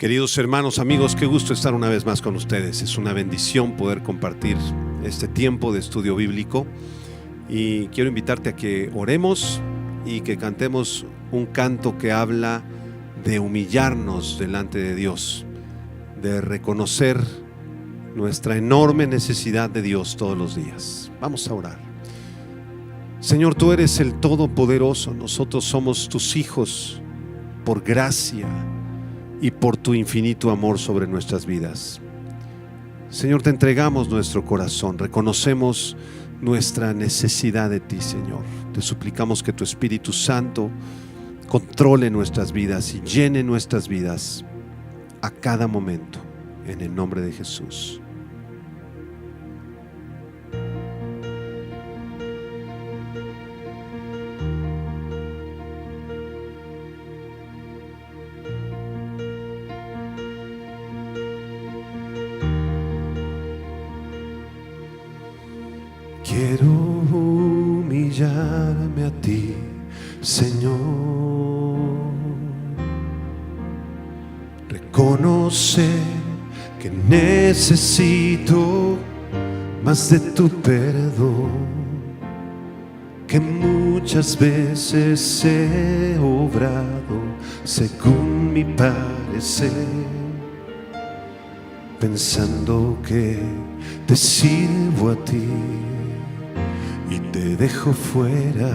Queridos hermanos, amigos, qué gusto estar una vez más con ustedes. Es una bendición poder compartir este tiempo de estudio bíblico y quiero invitarte a que oremos y que cantemos un canto que habla de humillarnos delante de Dios, de reconocer nuestra enorme necesidad de Dios todos los días. Vamos a orar. Señor, tú eres el Todopoderoso, nosotros somos tus hijos por gracia y por tu infinito amor sobre nuestras vidas. Señor, te entregamos nuestro corazón, reconocemos nuestra necesidad de ti, Señor. Te suplicamos que tu Espíritu Santo controle nuestras vidas y llene nuestras vidas a cada momento, en el nombre de Jesús. Quiero humillarme a ti, Señor, reconocer que necesito más de tu perdón, que muchas veces he obrado según mi parecer, pensando que te sirvo a ti y te dejo fuera.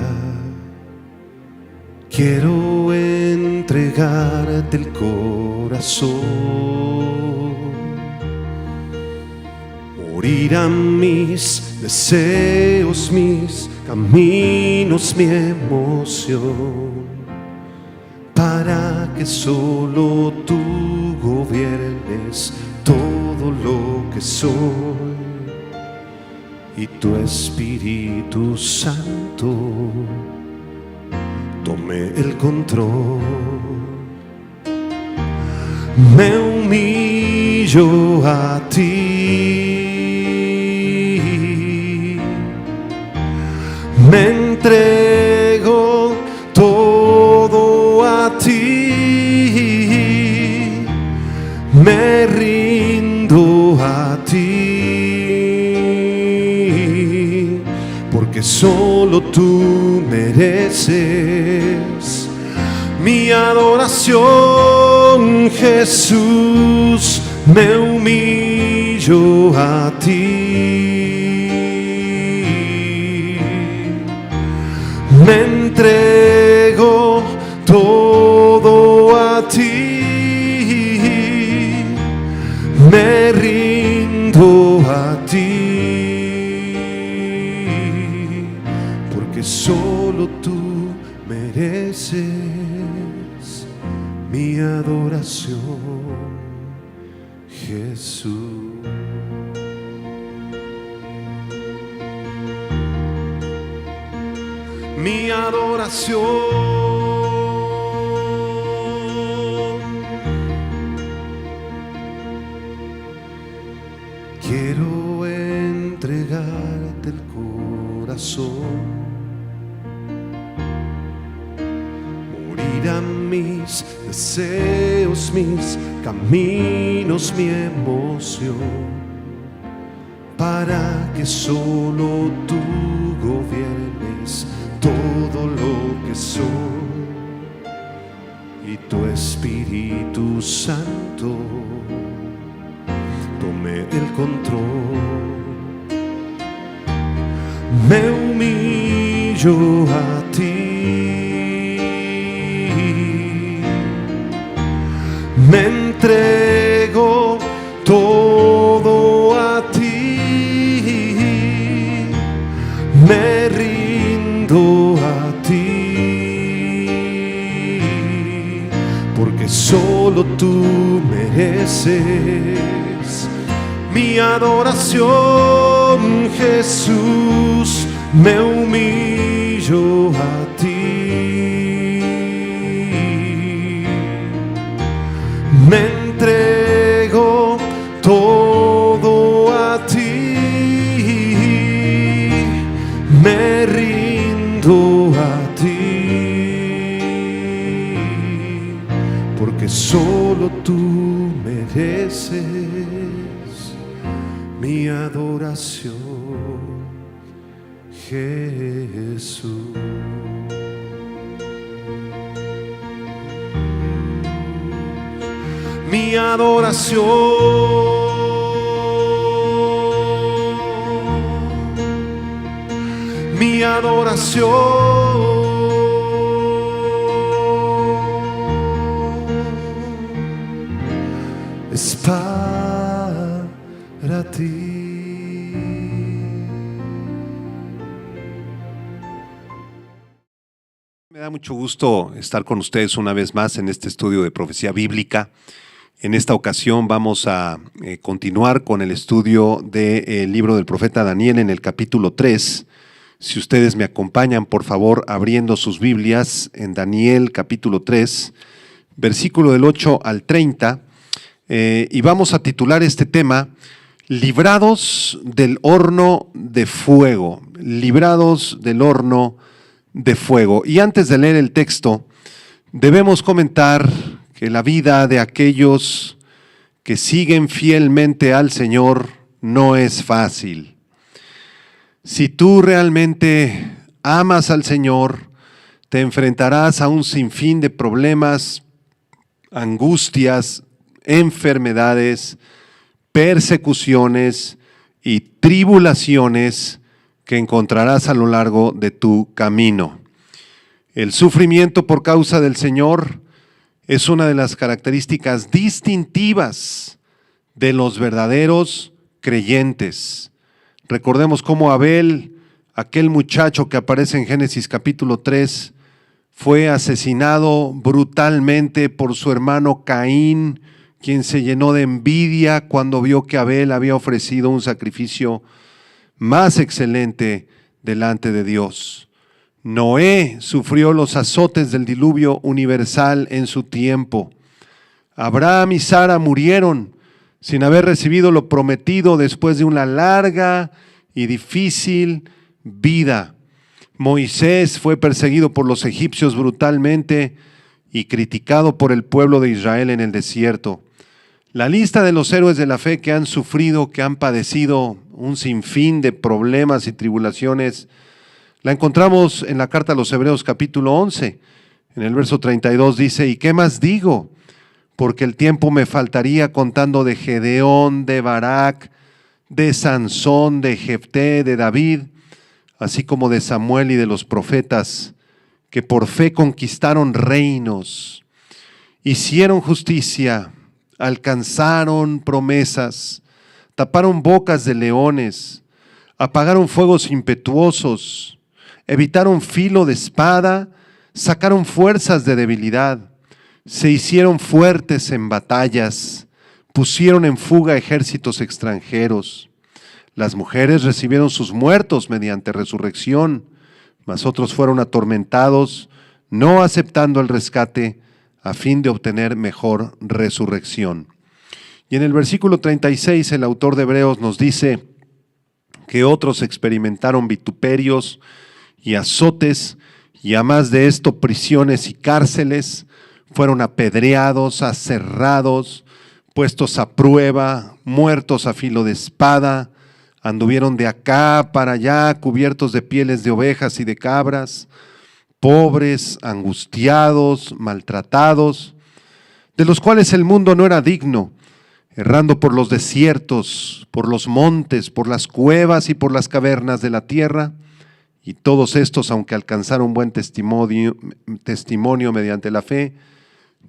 Quiero entregarte el corazón, morir a mis deseos, mis caminos, mi emoción, para que solo tú gobiernes todo lo que soy y tu Espíritu Santo tome el control. Me humillo a ti, me entrego todo a ti, me rindo a ti, porque solo tú mereces mi adoración, Jesús. Me humillo a ti, me entrego todo a ti, me rindo a ti, porque solo tú mereces mi adoración, Jesús. Mi adoración. Quiero entregarte el corazón, morir a mis deseos, mis caminos, mi emoción, para que solo tú gobiernes todo lo que soy y tu Espíritu Santo tome el control. Me humillo a ti, me entrego todo a ti, me rindo a ti, porque solo tú mereces mi adoración, Jesús. Me humillo a ti, me entrego todo a ti, me rindo a ti, porque solo tú adoración, Jesús. Mi adoración, mi adoración es para ti. Me da mucho gusto estar con ustedes una vez más en este estudio de profecía bíblica. En esta ocasión vamos a continuar con el estudio del libro del profeta Daniel en el capítulo 3. Si ustedes me acompañan, por favor, abriendo sus Biblias en Daniel capítulo 3, versículo del 8 al 30, y vamos a titular este tema, Librados del horno de fuego, librados del horno de fuego. Y antes de leer el texto, debemos comentar que la vida de aquellos que siguen fielmente al Señor no es fácil. Si tú realmente amas al Señor, te enfrentarás a un sinfín de problemas, angustias, enfermedades, persecuciones y tribulaciones que encontrarás a lo largo de tu camino. El sufrimiento por causa del Señor es una de las características distintivas de los verdaderos creyentes. Recordemos cómo Abel, aquel muchacho que aparece en Génesis capítulo 3, fue asesinado brutalmente por su hermano Caín, quien se llenó de envidia cuando vio que Abel había ofrecido un sacrificio más excelente delante de Dios. Noé sufrió los azotes del diluvio universal en su tiempo. Abraham y Sara murieron sin haber recibido lo prometido después de una larga y difícil vida. Moisés fue perseguido por los egipcios brutalmente y criticado por el pueblo de Israel en el desierto. La lista de los héroes de la fe que han sufrido, que han padecido un sinfín de problemas y tribulaciones, la encontramos en la carta a los Hebreos capítulo 11. En el verso 32 dice, ¿y qué más digo? Porque el tiempo me faltaría contando de Gedeón, de Barak, de Sansón, de Jefté, de David, así como de Samuel y de los profetas, que por fe conquistaron reinos, hicieron justicia, alcanzaron promesas, taparon bocas de leones, apagaron fuegos impetuosos, evitaron filo de espada, sacaron fuerzas de debilidad, se hicieron fuertes en batallas, pusieron en fuga ejércitos extranjeros. Las mujeres recibieron sus muertos mediante resurrección, mas otros fueron atormentados, no aceptando el rescate a fin de obtener mejor resurrección. Y en el versículo 36 el autor de Hebreos nos dice que otros experimentaron vituperios y azotes, y a más de esto prisiones y cárceles, fueron apedreados, aserrados, puestos a prueba, muertos a filo de espada, anduvieron de acá para allá, cubiertos de pieles de ovejas y de cabras, pobres, angustiados, maltratados, de los cuales el mundo no era digno, errando por los desiertos, por los montes, por las cuevas y por las cavernas de la tierra. Y todos estos, aunque alcanzaron buen testimonio mediante la fe,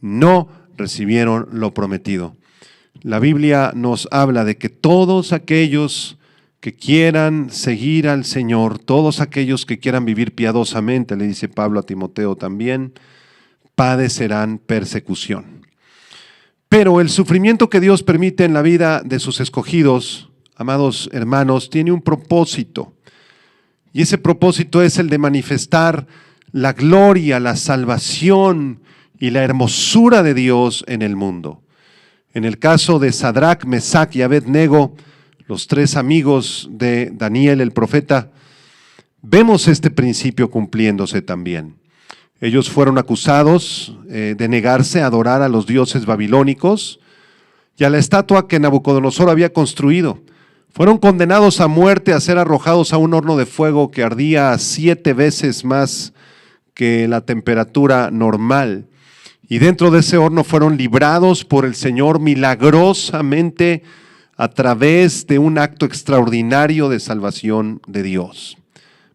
no recibieron lo prometido. La Biblia nos habla de que todos aquellos que quieran seguir al Señor, todos aquellos que quieran vivir piadosamente, le dice Pablo a Timoteo también, padecerán persecución. Pero el sufrimiento que Dios permite en la vida de sus escogidos, amados hermanos, tiene un propósito. Y ese propósito es el de manifestar la gloria, la salvación y la hermosura de Dios en el mundo. En el caso de Sadrac, Mesac y Abed-nego, los tres amigos de Daniel el profeta, vemos este principio cumpliéndose también. Ellos fueron acusados de negarse a adorar a los dioses babilónicos y a la estatua que Nabucodonosor había construido, Fueron condenados a muerte, a ser arrojados a un horno de fuego que ardía 7 veces más que la temperatura normal. Y dentro de ese horno fueron librados por el Señor milagrosamente a través de un acto extraordinario de salvación de Dios.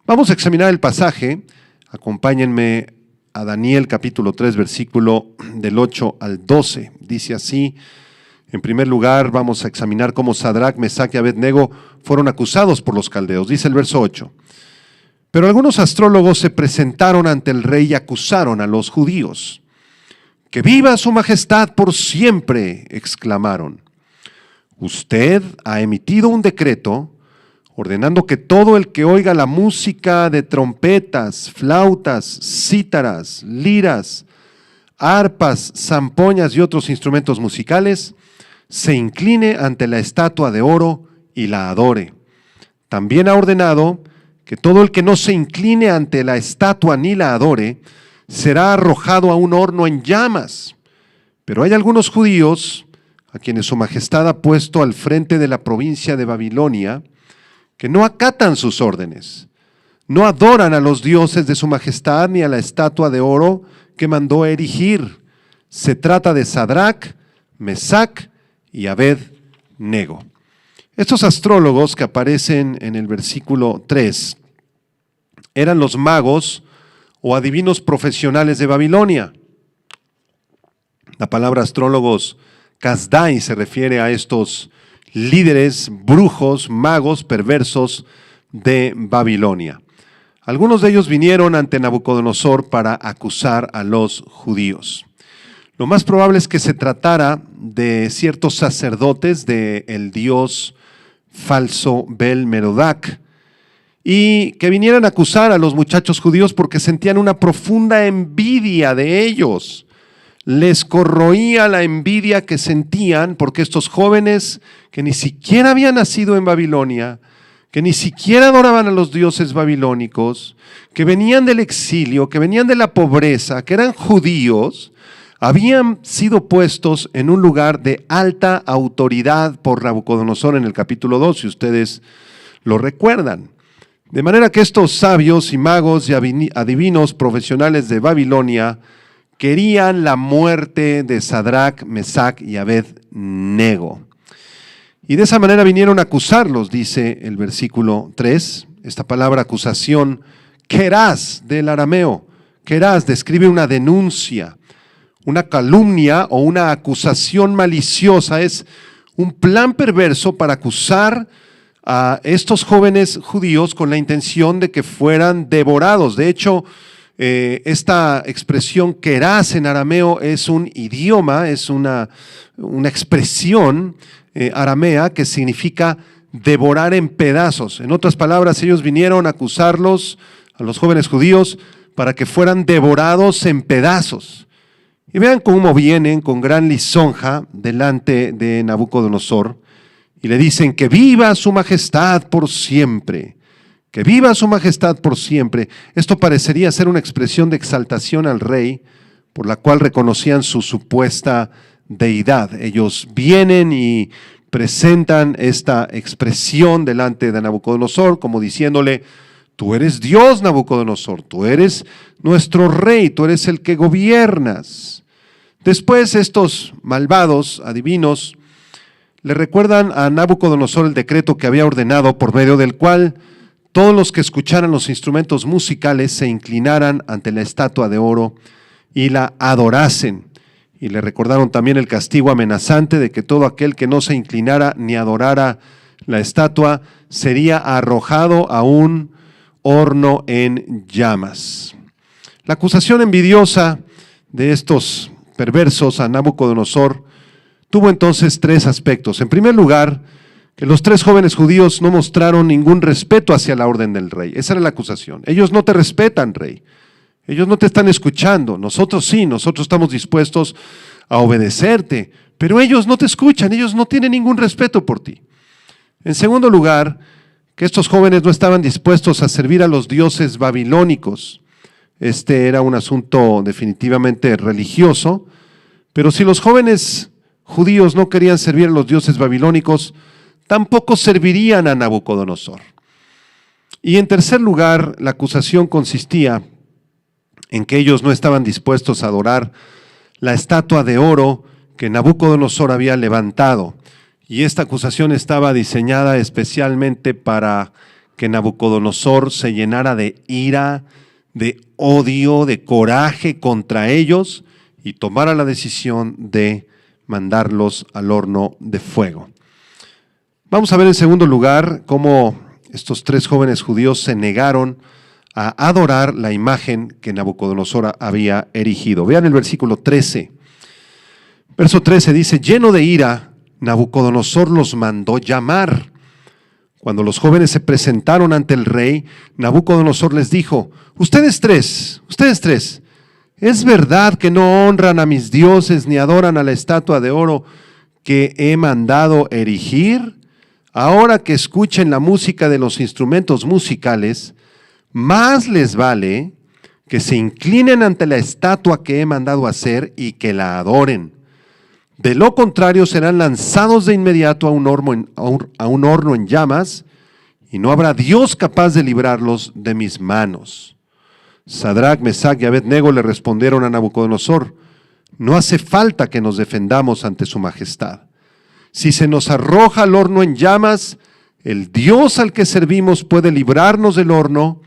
Vamos a examinar el pasaje. Acompáñenme a Daniel capítulo 3, versículo del 8 al 12. Dice así: en primer lugar, vamos a examinar cómo Sadrac, Mesac y Abed-Nego fueron acusados por los caldeos. Dice el verso 8. Pero algunos astrólogos se presentaron ante el rey y acusaron a los judíos. ¡Que viva su majestad por siempre!, exclamaron. Usted ha emitido un decreto ordenando que todo el que oiga la música de trompetas, flautas, cítaras, liras, arpas, zampoñas y otros instrumentos musicales se incline ante la estatua de oro y la adore. También ha ordenado que todo el que no se incline ante la estatua ni la adore será arrojado a un horno en llamas. Pero hay algunos judíos a quienes su majestad ha puesto al frente de la provincia de Babilonia que no acatan sus órdenes, no adoran a los dioses de su majestad ni a la estatua de oro que mandó erigir. Se trata de Sadrac, Mesac y Abed-Nego. Estos astrólogos que aparecen en el versículo 3 eran los magos o adivinos profesionales de Babilonia. La palabra astrólogos, Kasdai, se refiere a estos líderes, brujos, magos, perversos de Babilonia. Algunos de ellos vinieron ante Nabucodonosor para acusar a los judíos. Lo más probable es que se tratara de ciertos sacerdotes del dios falso Bel-Merodac y que vinieran a acusar a los muchachos judíos porque sentían una profunda envidia de ellos. Les corroía la envidia que sentían porque estos jóvenes que ni siquiera habían nacido en Babilonia, que ni siquiera adoraban a los dioses babilónicos, que venían del exilio, que venían de la pobreza, que eran judíos, habían sido puestos en un lugar de alta autoridad por Nabucodonosor en el capítulo 2, si ustedes lo recuerdan. De manera que estos sabios y magos y adivinos profesionales de Babilonia querían la muerte de Sadrac, Mesac y Abed-Nego. Y de esa manera vinieron a acusarlos, dice el versículo 3, esta palabra acusación, querás, del arameo. Querás describe una denuncia, una calumnia o una acusación maliciosa. Es un plan perverso para acusar a estos jóvenes judíos con la intención de que fueran devorados. De hecho, esta expresión querás en arameo es un idioma, es una expresión aramea que significa devorar en pedazos. En otras palabras, ellos vinieron a acusarlos, a los jóvenes judíos, para que fueran devorados en pedazos. Y vean cómo vienen con gran lisonja delante de Nabucodonosor y le dicen que viva su majestad por siempre. Que viva su majestad por siempre. Esto parecería ser una expresión de exaltación al rey, por la cual reconocían su supuesta deidad. Ellos vienen y presentan esta expresión delante de Nabucodonosor, como diciéndole: tú eres Dios, Nabucodonosor, tú eres nuestro rey, tú eres el que gobiernas. Después estos malvados adivinos le recuerdan a Nabucodonosor el decreto que había ordenado, por medio del cual todos los que escucharan los instrumentos musicales se inclinaran ante la estatua de oro y la adorasen. Y le recordaron también el castigo amenazante de que todo aquel que no se inclinara ni adorara la estatua sería arrojado a un horno en llamas. La acusación envidiosa de estos perversos a Nabucodonosor tuvo entonces 3 aspectos. En primer lugar, que los 3 jóvenes judíos no mostraron ningún respeto hacia la orden del rey. Esa era la acusación. Ellos no te respetan, rey. Ellos no te están escuchando. Nosotros sí, nosotros estamos dispuestos a obedecerte, pero ellos no te escuchan, ellos no tienen ningún respeto por ti. En segundo lugar, que estos jóvenes no estaban dispuestos a servir a los dioses babilónicos. Este era un asunto definitivamente religioso, pero si los jóvenes judíos no querían servir a los dioses babilónicos, tampoco servirían a Nabucodonosor. Y en tercer lugar, la acusación consistía en que ellos no estaban dispuestos a adorar la estatua de oro que Nabucodonosor había levantado. Y esta acusación estaba diseñada especialmente para que Nabucodonosor se llenara de ira, de odio, de coraje contra ellos y tomara la decisión de mandarlos al horno de fuego. Vamos a ver en segundo lugar cómo estos tres jóvenes judíos se negaron a adorar la imagen que Nabucodonosor había erigido. Vean el versículo 13. Verso 13 dice: lleno de ira, Nabucodonosor los mandó llamar. Cuando los jóvenes se presentaron ante el rey, Nabucodonosor les dijo: ustedes tres, ¿es verdad que no honran a mis dioses ni adoran a la estatua de oro que he mandado erigir? Ahora que escuchen la música de los instrumentos musicales, más les vale que se inclinen ante la estatua que he mandado hacer y que la adoren. De lo contrario, serán lanzados de inmediato a un horno en llamas, y no habrá Dios capaz de librarlos de mis manos. Sadrac, Mesac y Abed-Nego le respondieron a Nabucodonosor: no hace falta que nos defendamos ante su majestad. Si se nos arroja al horno en llamas, el Dios al que servimos puede librarnos del horno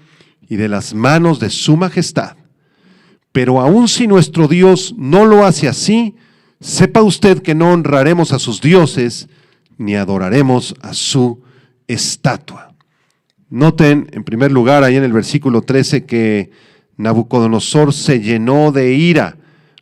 y de las manos de su majestad. Pero aun si nuestro Dios no lo hace así, sepa usted que no honraremos a sus dioses ni adoraremos a su estatua. Noten en primer lugar ahí en el versículo 13 que Nabucodonosor se llenó de ira.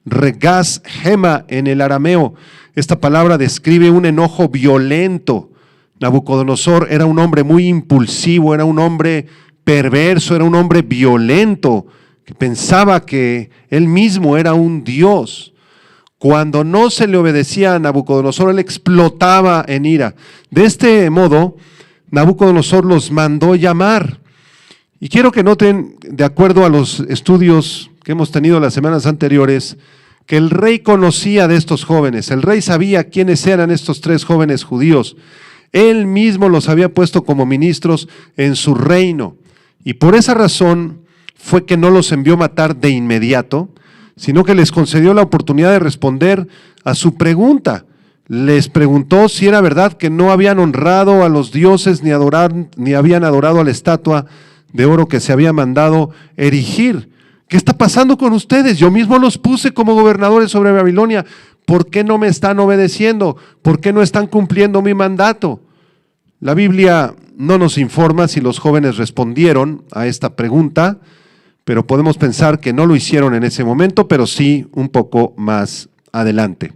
Regas gema en el arameo. Esta palabra describe un enojo violento. Nabucodonosor era un hombre muy impulsivo, era un hombre perverso, era un hombre violento, que pensaba que él mismo era un dios. Cuando no se le obedecía a Nabucodonosor, él explotaba en ira. De este modo, Nabucodonosor los mandó llamar. Y quiero que noten, de acuerdo a los estudios que hemos tenido las semanas anteriores, que el rey conocía de estos jóvenes. El rey sabía quiénes eran estos tres jóvenes judíos. Él mismo los había puesto como ministros en su reino. Y por esa razón fue que no los envió matar de inmediato, sino que les concedió la oportunidad de responder a su pregunta. Les preguntó si era verdad que no habían honrado a los dioses ni habían adorado a la estatua de oro que se había mandado erigir. ¿Qué está pasando con ustedes? Yo mismo los puse como gobernadores sobre Babilonia. ¿Por qué no me están obedeciendo? ¿Por qué no están cumpliendo mi mandato? La Biblia no nos informa si los jóvenes respondieron a esta pregunta, pero podemos pensar que no lo hicieron en ese momento, pero sí un poco más adelante.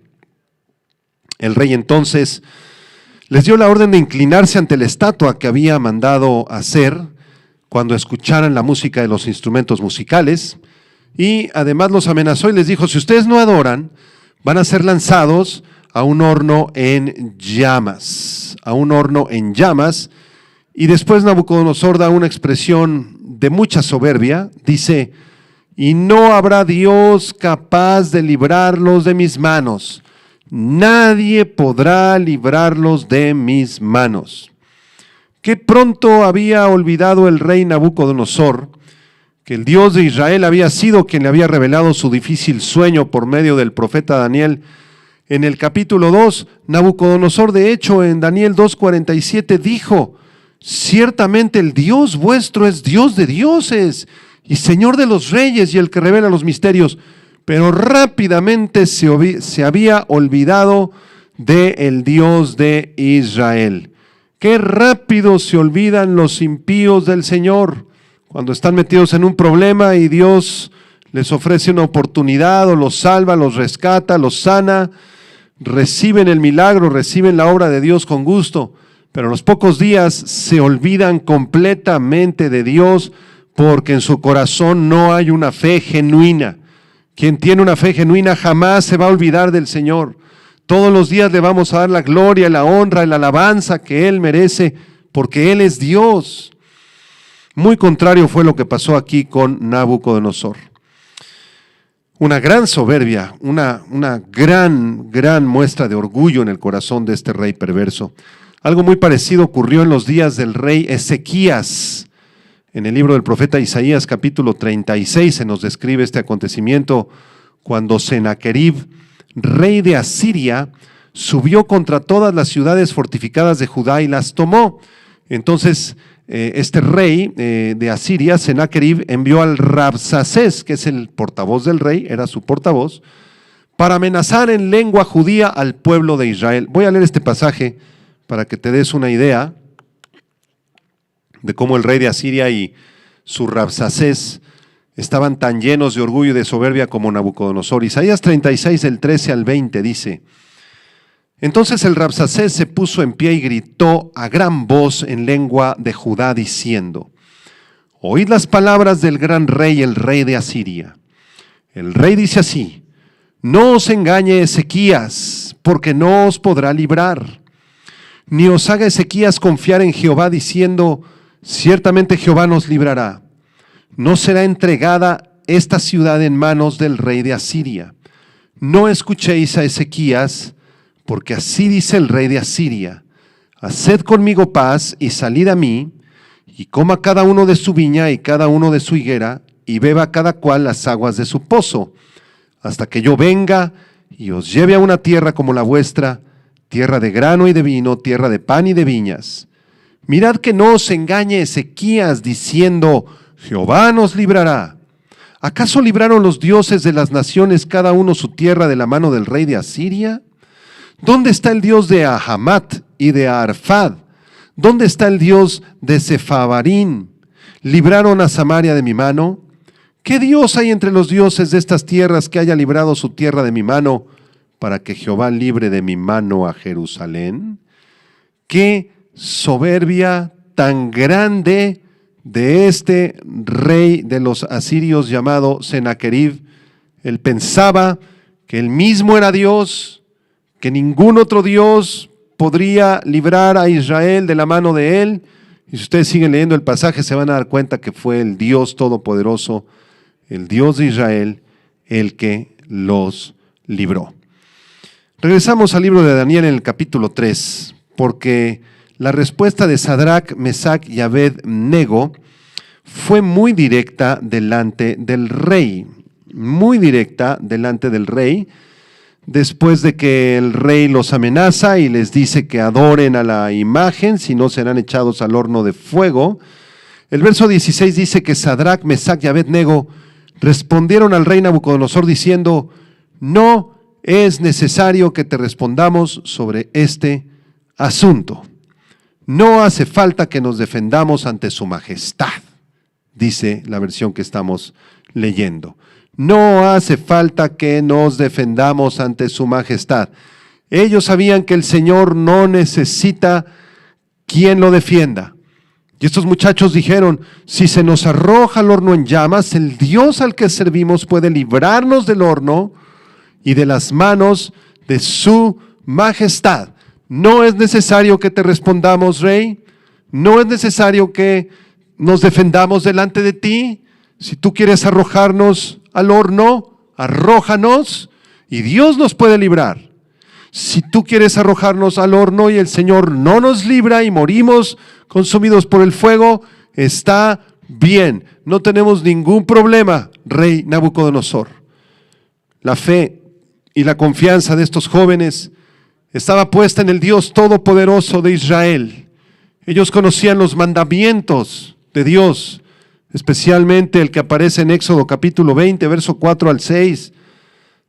El rey entonces les dio la orden de inclinarse ante la estatua que había mandado hacer cuando escucharan la música de los instrumentos musicales, y además los amenazó y les dijo: si ustedes no adoran, van a ser lanzados a un horno en llamas, Y después Nabucodonosor da una expresión de mucha soberbia, dice: y no habrá Dios capaz de librarlos de mis manos. Nadie podrá librarlos de mis manos. Qué pronto había olvidado el rey Nabucodonosor que el Dios de Israel había sido quien le había revelado su difícil sueño por medio del profeta Daniel. En el capítulo 2, Nabucodonosor, de hecho, en Daniel 2:47 dijo: ciertamente el Dios vuestro es Dios de dioses y Señor de los reyes y el que revela los misterios. Pero rápidamente se había olvidado del Dios de Israel. Qué rápido se olvidan los impíos del Señor cuando están metidos en un problema y Dios les ofrece una oportunidad o los salva, los rescata, los sana, reciben el milagro, reciben la obra de Dios con gusto, pero a los pocos días se olvidan completamente de Dios porque en su corazón no hay una fe genuina. Quien tiene una fe genuina jamás se va a olvidar del Señor. Todos los días le vamos a dar la gloria, la honra y la alabanza que Él merece, porque Él es Dios. Muy contrario fue lo que pasó aquí con Nabucodonosor. Una gran soberbia, una gran muestra de orgullo en el corazón de este rey perverso. Algo muy parecido ocurrió en los días del rey Ezequías. En el libro del profeta Isaías, capítulo 36, se nos describe este acontecimiento cuando Sennacherib, rey de Asiria, subió contra todas las ciudades fortificadas de Judá y las tomó. Entonces, este rey de Asiria, Sennacherib, envió al Rabsacés, que es el portavoz del rey, era su portavoz, para amenazar en lengua judía al pueblo de Israel. Voy a leer este pasaje para que te des una idea de cómo el rey de Asiria y su Rabsacés estaban tan llenos de orgullo y de soberbia como Nabucodonosor. Isaías 36, del 13 al 20 dice: Entonces el Rabsacés se puso en pie y gritó a gran voz en lengua de Judá diciendo: Oíd las palabras del gran rey, el rey de Asiria. El rey dice así: No os engañe Ezequías, porque no os podrá librar. Ni os haga Ezequías confiar en Jehová diciendo: Ciertamente Jehová nos librará. No será entregada esta ciudad en manos del rey de Asiria. No escuchéis a Ezequías, porque así dice el rey de Asiria: Haced conmigo paz y salid a mí, y coma cada uno de su viña y cada uno de su higuera, y beba cada cual las aguas de su pozo, hasta que yo venga y os lleve a una tierra como la vuestra, tierra de grano y de vino, tierra de pan y de viñas. Mirad que no os engañe Ezequías diciendo: Jehová nos librará. ¿Acaso libraron los dioses de las naciones cada uno su tierra de la mano del rey de Asiria? ¿Dónde está el Dios de Ahamat y de Arfad? ¿Dónde está el Dios de Sefabarín? ¿Libraron a Samaria de mi mano? ¿Qué Dios hay entre los dioses de estas tierras que haya librado su tierra de mi mano, para que Jehová libre de mi mano a Jerusalén? ¿Qué soberbia tan grande de este rey de los asirios llamado Sennacherib! Él pensaba que él mismo era Dios, que ningún otro Dios podría librar a Israel de la mano de él. Y si ustedes siguen leyendo el pasaje, se van a dar cuenta que fue el Dios Todopoderoso, el Dios de Israel, el que los libró. Regresamos al libro de Daniel en el capítulo 3, porque la respuesta de Sadrac, Mesac y Abed-nego fue muy directa delante del rey, muy directa delante del rey, después de que el rey los amenaza y les dice que adoren a la imagen, si no serán echados al horno de fuego. El verso 16 dice que Sadrac, Mesac y Abed-nego respondieron al rey Nabucodonosor diciendo: No es necesario que te respondamos sobre este asunto. No hace falta que nos defendamos ante su majestad, dice la versión que estamos leyendo. No hace falta que nos defendamos ante su majestad. Ellos sabían que el Señor no necesita quien lo defienda. Y estos muchachos dijeron: si se nos arroja al horno en llamas, el Dios al que servimos puede librarnos del horno y de las manos de su majestad. No es necesario que te respondamos, rey. No es necesario que nos defendamos delante de ti. Si tú quieres arrojarnos al horno, arrójanos y Dios nos puede librar. Si tú quieres arrojarnos al horno y el Señor no nos libra y morimos consumidos por el fuego, está bien. No tenemos ningún problema, rey Nabucodonosor. La fe y la confianza de estos jóvenes estaba puesta en el Dios Todopoderoso de Israel. Ellos conocían los mandamientos de Dios, especialmente el que aparece en Éxodo capítulo 20, verso 4 al 6,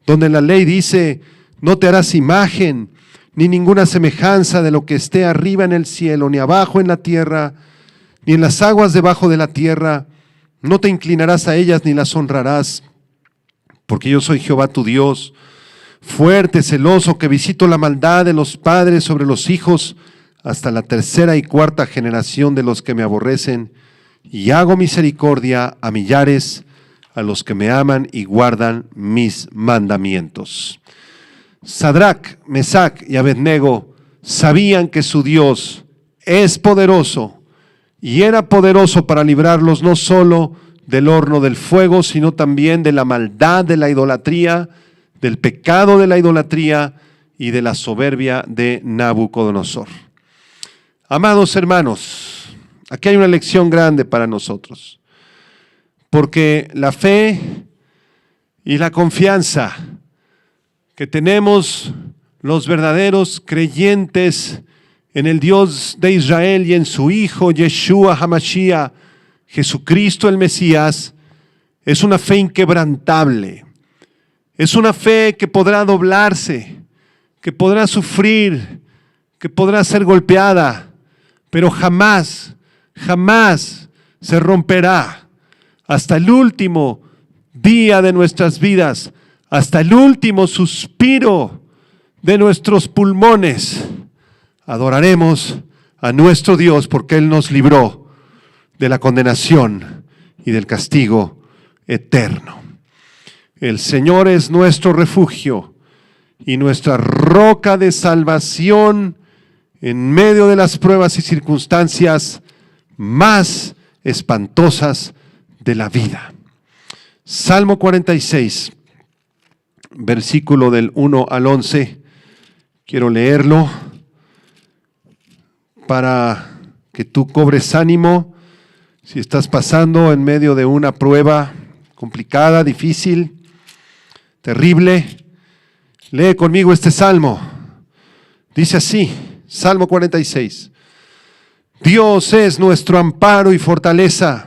donde la ley dice: no te harás imagen, ni ninguna semejanza de lo que esté arriba en el cielo, ni abajo en la tierra, ni en las aguas debajo de la tierra. No te inclinarás a ellas ni las honrarás, porque yo soy Jehová tu Dios, fuerte, celoso, que visito la maldad de los padres sobre los hijos hasta la tercera y cuarta generación de los que me aborrecen, y hago misericordia a millares, a los que me aman y guardan mis mandamientos. Sadrac, Mesac y Abed-nego sabían que su Dios es poderoso, y era poderoso para librarlos no solo del horno del fuego, sino también de la maldad de la idolatría, del pecado de la idolatría y de la soberbia de Nabucodonosor. Amados hermanos, aquí hay una lección grande para nosotros, porque la fe y la confianza que tenemos los verdaderos creyentes en el Dios de Israel y en su Hijo Yeshua HaMashiach, Jesucristo el Mesías, es una fe inquebrantable. Es una fe que podrá doblarse, que podrá sufrir, que podrá ser golpeada, pero jamás, jamás se romperá. Hasta el último día de nuestras vidas, hasta el último suspiro de nuestros pulmones, adoraremos a nuestro Dios porque Él nos libró de la condenación y del castigo eterno. El Señor es nuestro refugio y nuestra roca de salvación en medio de las pruebas y circunstancias más espantosas de la vida. Salmo 46, versículo del 1 al 11. Quiero leerlo para que tú cobres ánimo si estás pasando en medio de una prueba complicada, difícil, terrible. Lee conmigo este salmo. Dice así, Salmo 46. Dios es nuestro amparo y fortaleza,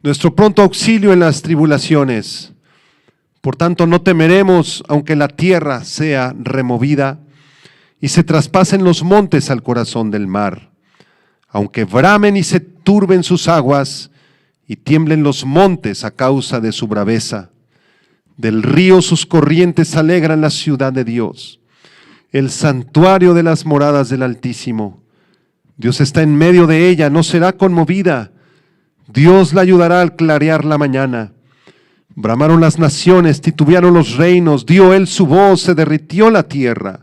nuestro pronto auxilio en las tribulaciones. Por tanto, no temeremos, aunque la tierra sea removida y se traspasen los montes al corazón del mar, aunque bramen y se turben sus aguas y tiemblen los montes a causa de su braveza. Del río sus corrientes alegran la ciudad de Dios, el santuario de las moradas del Altísimo. Dios está en medio de ella, no será conmovida. Dios la ayudará al clarear la mañana. Bramaron las naciones, titubearon los reinos, dio Él su voz, se derritió la tierra.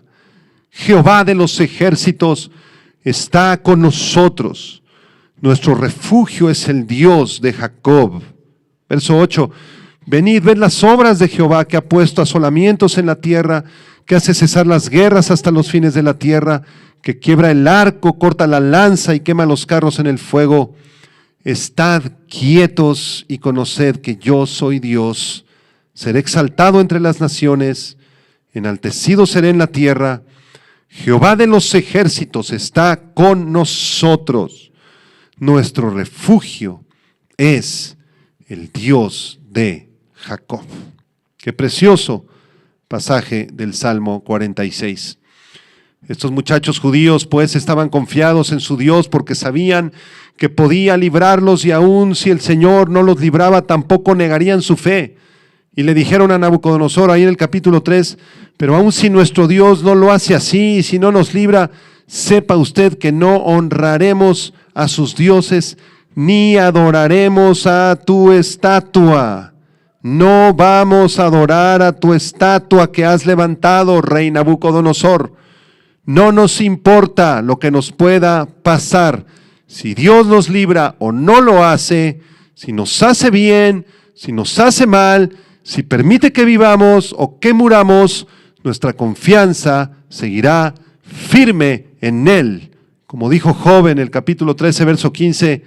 Jehová de los ejércitos está con nosotros. Nuestro refugio es el Dios de Jacob. Verso 8. Venid, ved las obras de Jehová, que ha puesto asolamientos en la tierra, que hace cesar las guerras hasta los fines de la tierra, que quiebra el arco, corta la lanza y quema los carros en el fuego. Estad quietos y conoced que yo soy Dios. Seré exaltado entre las naciones, enaltecido seré en la tierra. Jehová de los ejércitos está con nosotros. Nuestro refugio es el Dios de Jacob. Qué precioso pasaje del Salmo 46. Estos muchachos judíos pues estaban confiados en su Dios porque sabían que podía librarlos y aun si el Señor no los libraba tampoco negarían su fe. Y le dijeron a Nabucodonosor ahí en el capítulo 3, pero aun si nuestro Dios no lo hace así y si no nos libra, sepa usted que no honraremos a sus dioses ni adoraremos a tu estatua. No vamos a adorar a tu estatua que has levantado, rey Nabucodonosor. No nos importa lo que nos pueda pasar. Si Dios nos libra o no lo hace, si nos hace bien, si nos hace mal, si permite que vivamos o que muramos, nuestra confianza seguirá firme en Él. Como dijo Job en el capítulo 13, verso 15,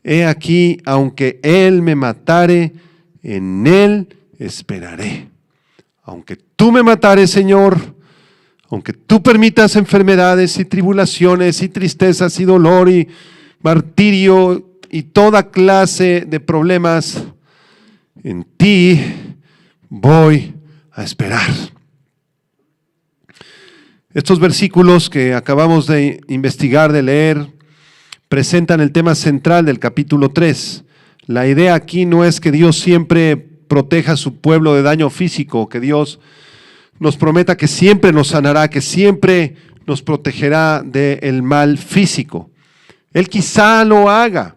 he aquí, aunque Él me matare, en Él esperaré. Aunque tú me matares, Señor, aunque tú permitas enfermedades y tribulaciones y tristezas y dolor y martirio y toda clase de problemas, en ti voy a esperar. Estos versículos que acabamos de investigar, de leer, presentan el tema central del capítulo 3. La idea aquí no es que Dios siempre proteja a su pueblo de daño físico, que Dios nos prometa que siempre nos sanará, que siempre nos protegerá del mal físico. Él quizá lo haga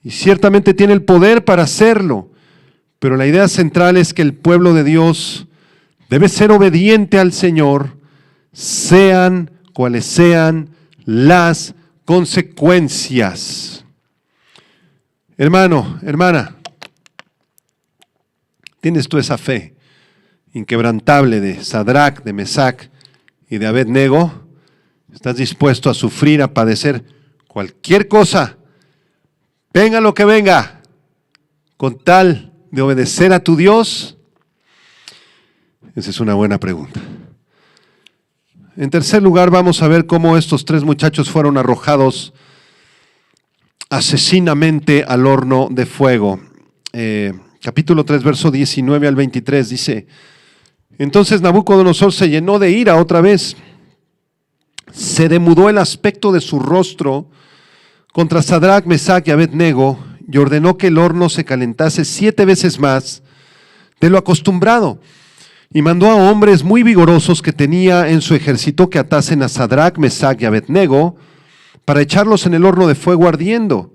y ciertamente tiene el poder para hacerlo, pero la idea central es que el pueblo de Dios debe ser obediente al Señor, sean cuales sean las consecuencias. Hermano, hermana, ¿tienes tú esa fe inquebrantable de Sadrac, de Mesac y de Abednego? ¿Estás dispuesto a sufrir, a padecer cualquier cosa, venga lo que venga, con tal de obedecer a tu Dios? Esa es una buena pregunta. En tercer lugar, vamos a ver cómo estos tres muchachos fueron arrojados asesinamente al horno de fuego. Capítulo 3, verso 19 al 23 dice: entonces Nabucodonosor se llenó de ira otra vez, se demudó el aspecto de su rostro contra Sadrach, Mesach y Abed-nego, y ordenó que el horno se calentase 7 veces más de lo acostumbrado, y mandó a hombres muy vigorosos que tenía en su ejército que atasen a Sadrach, Mesach y Abed-nego para echarlos en el horno de fuego ardiendo.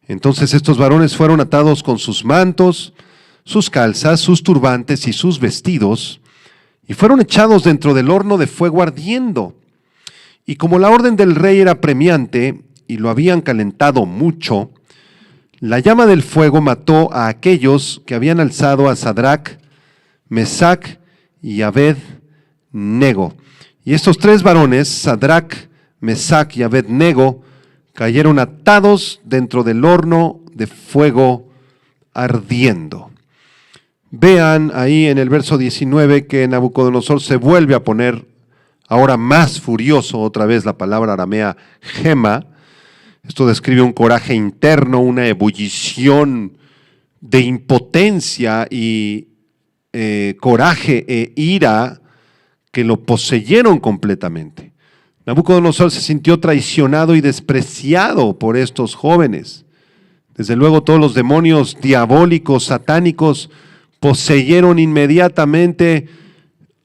Entonces estos varones fueron atados con sus mantos, sus calzas, sus turbantes y sus vestidos, y fueron echados dentro del horno de fuego ardiendo. Y como la orden del rey era premiante y lo habían calentado mucho, la llama del fuego mató a aquellos que habían alzado a Sadrach, Mesach y Abed-nego. Y estos tres varones, Sadrach, Mesach y Abed-nego, cayeron atados dentro del horno de fuego ardiendo. Vean ahí en el verso 19 que Nabucodonosor se vuelve a poner ahora más furioso, otra vez la palabra aramea gema. Esto describe un coraje interno, una ebullición de impotencia y coraje e ira que lo poseyeron completamente. Nabucodonosor se sintió traicionado y despreciado por estos jóvenes. Desde luego todos los demonios diabólicos, satánicos, poseyeron inmediatamente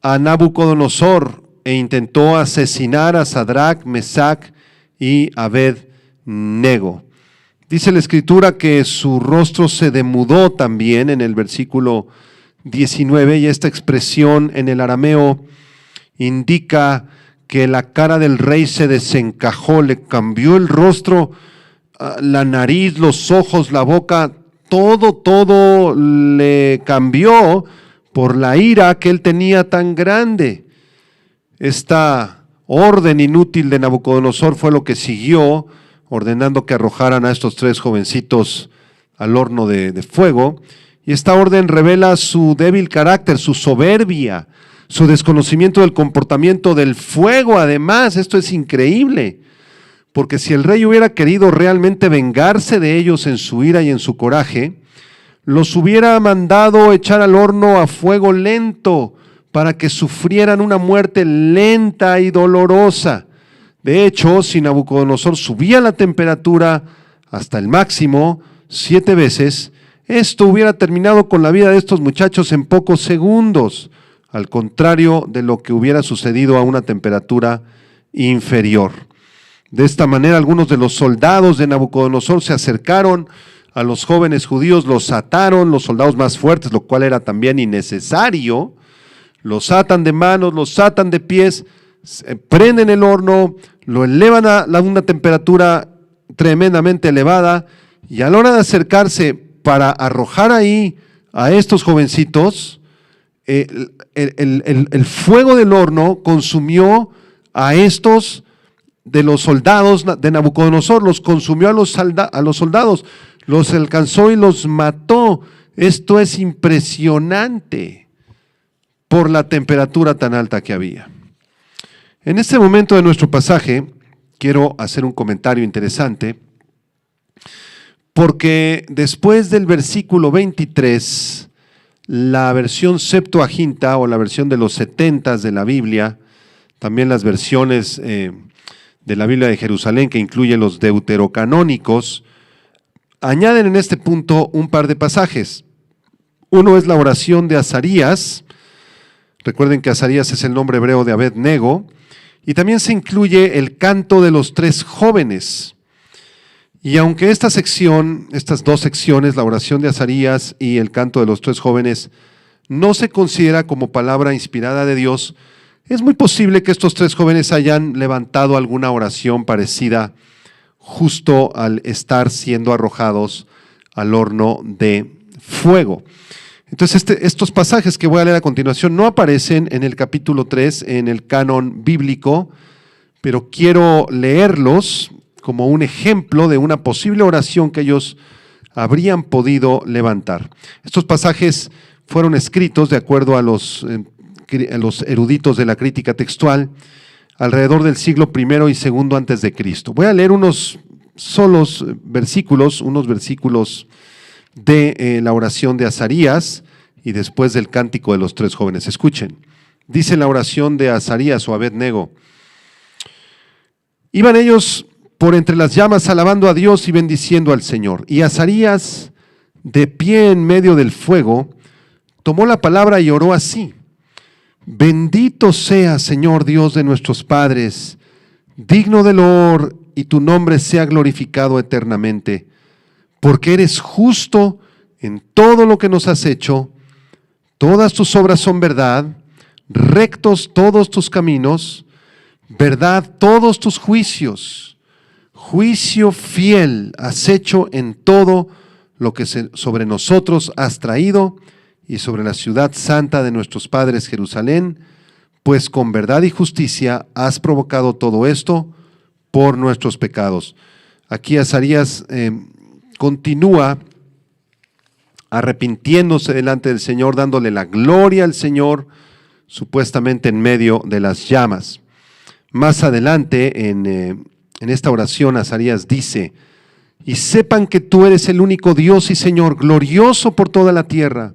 a Nabucodonosor e intentó asesinar a Sadrach, Mesach y Abed-nego. Dice la Escritura que su rostro se demudó también en el versículo 19, y esta expresión en el arameo indica que la cara del rey se desencajó, le cambió el rostro, la nariz, los ojos, la boca, todo le cambió por la ira que él tenía tan grande. Esta orden inútil de Nabucodonosor fue lo que siguió, ordenando que arrojaran a estos tres jovencitos al horno de fuego. Y esta orden revela su débil carácter, su soberbia, su desconocimiento del comportamiento del fuego. Además, esto es increíble, porque si el rey hubiera querido realmente vengarse de ellos en su ira y en su coraje, los hubiera mandado echar al horno a fuego lento para que sufrieran una muerte lenta y dolorosa. De hecho, si Nabucodonosor subía la temperatura hasta el máximo 7 veces, esto hubiera terminado con la vida de estos muchachos en pocos segundos, al contrario de lo que hubiera sucedido a una temperatura inferior. De esta manera, algunos de los soldados de Nabucodonosor se acercaron a los jóvenes judíos, los ataron, los soldados más fuertes, lo cual era también innecesario, los atan de manos, los atan de pies, prenden el horno, lo elevan a una temperatura tremendamente elevada, y a la hora de acercarse para arrojar ahí a estos jovencitos, el fuego del horno consumió a estos de los soldados de Nabucodonosor, los consumió a los soldados, los alcanzó y los mató. Esto es impresionante por la temperatura tan alta que había. En este momento de nuestro pasaje, quiero hacer un comentario interesante, porque después del versículo 23, la versión Septuaginta o la versión de los 70 de la Biblia, también las versiones de la Biblia de Jerusalén, que incluye los deuterocanónicos, añaden en este punto un par de pasajes. Uno es la oración de Azarías. Recuerden que Azarías es el nombre hebreo de Abed-nego, y también se incluye el canto de los tres jóvenes. Y aunque estas dos secciones, la oración de Azarías y el canto de los tres jóvenes, no se considera como palabra inspirada de Dios, es muy posible que estos tres jóvenes hayan levantado alguna oración parecida justo al estar siendo arrojados al horno de fuego. Entonces estos pasajes que voy a leer a continuación no aparecen en el capítulo 3 en el canon bíblico, pero quiero leerlos como un ejemplo de una posible oración que ellos habrían podido levantar. Estos pasajes fueron escritos de acuerdo a los eruditos de la crítica textual alrededor del siglo I y II antes de Cristo. Voy a leer unos solos versículos, de la oración de Azarías y después del cántico de los tres jóvenes. Escuchen, dice la oración de Azarías o Abed-Nego: iban ellos por entre las llamas alabando a Dios y bendiciendo al Señor. Y Azarías, de pie en medio del fuego, tomó la palabra y oró así: bendito sea, Señor Dios de nuestros padres, digno de loor, y tu nombre sea glorificado eternamente, porque eres justo en todo lo que nos has hecho. Todas tus obras son verdad, rectos todos tus caminos, verdad todos tus juicios. Juicio fiel has hecho en todo lo que sobre nosotros has traído y sobre la ciudad santa de nuestros padres Jerusalén, pues con verdad y justicia has provocado todo esto por nuestros pecados. Aquí Azarías continúa arrepintiéndose delante del Señor, dándole la gloria al Señor, supuestamente en medio de las llamas. Más adelante en esta oración Azarías dice: y sepan que tú eres el único Dios y Señor, glorioso por toda la tierra.